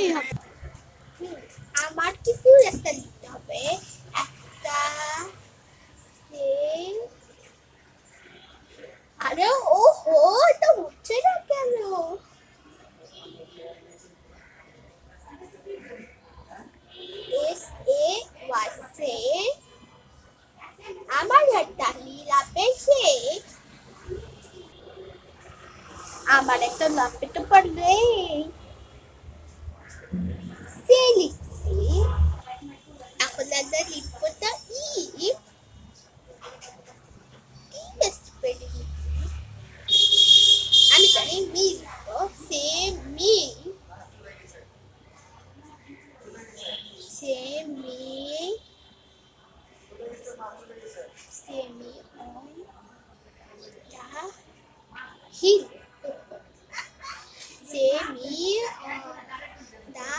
করতেই হবে। আমার কিছু একটা দিতে হবে। একটা আরে ও হো, এটা হচ্ছে না কেন? এস এ ওয়াই সে আমার একটা লীলা পেশে আমার একটা লপেটো পড়বে সে লিখছি। এখন একটা লিখবটা ই স্পেলিং আমি জানি মি লিখবো say me say me say me on the hill say me on the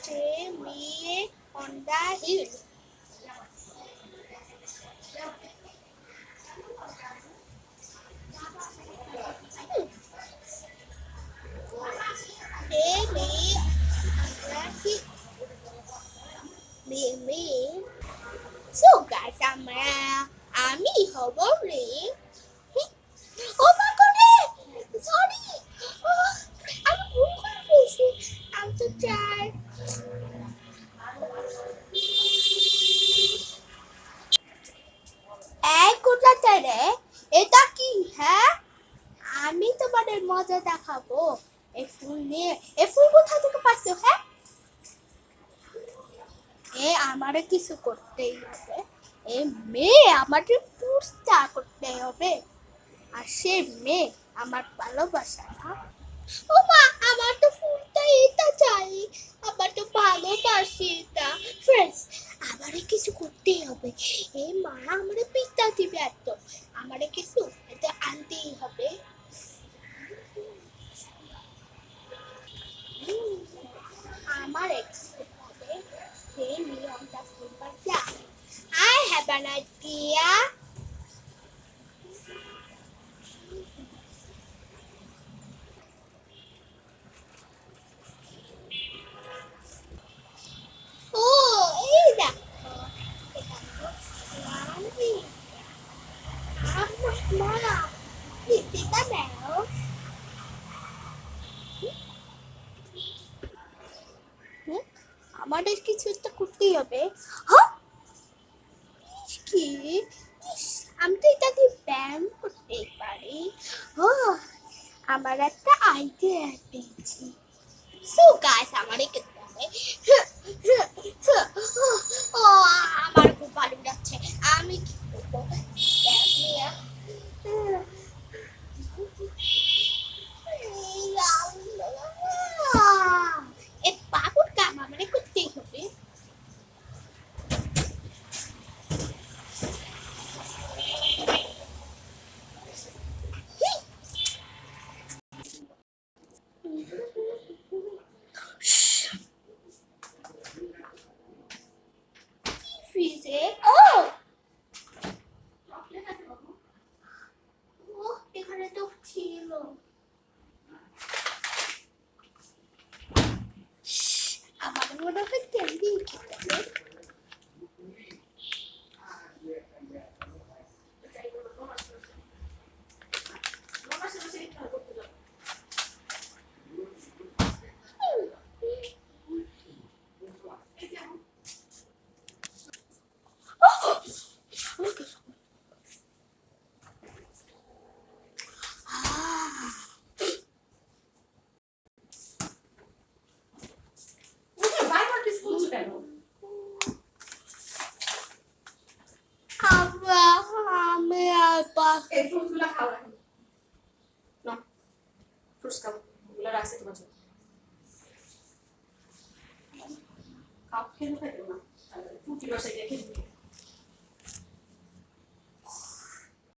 same me on the hill. Same me on the hill. Me. So guys, আমি হব রে। ও মা করে সরি, আমি ভুল করে ফেলছি। আমি তো চাই এক কোথাতে রে, এটা কি? হ্যাঁ, আমি তোমাদের মজা দেখাবো। এই ফুল নিয়ে, এই ফুল কোথা থেকে পাচ্ছো? হ্যাঁ, আমারে কিছু করতেই হবে। মেয়ে আমাকে পুরস্কার করতে হবে। আর সে মেয়ে আমার ভালোবাসা না। ও মা, আমার তো ফুলটা এটা চাই, আমার তো ভালোবাসি এটা। ফ্রেন্ডস, আমারে কিছু করতেই হবে। মা আমারে পিতা দিবে, এত আমারে কিছু এটা আনতেই হবে। আমার হবে সে নিয়মটা ফুলবার চাই। I have an idea. এই দেখো, মা পিসিটা দাও। আমাদের কিছু একটা করতেই হবে। হ্যাঁ, কি? আমি তো এটা দিয়ে ব্যায়াম করতেই পারি। আমার একটা আইডিয়া পেয়েছি। সো গাইস, আমারে করতে হবে। ও, আমার খুব ভালো লাগছে। আমি কি করবো? এ বাবুর কাম আমারে করতেই হবে। ফ্রিজে এখানে তো ছিল। আমার মনে হয় ক্যান্ডি খেতে হবে। আমি আর এই ফ্রুটসগুলো খাও এখন। না, ফ্রুটস খাও, ওগুলো রাখছি তোমার জন্য। খাও, খেয়ে ফেলো না, ফুটি বসাই দিয়ে খেয়ে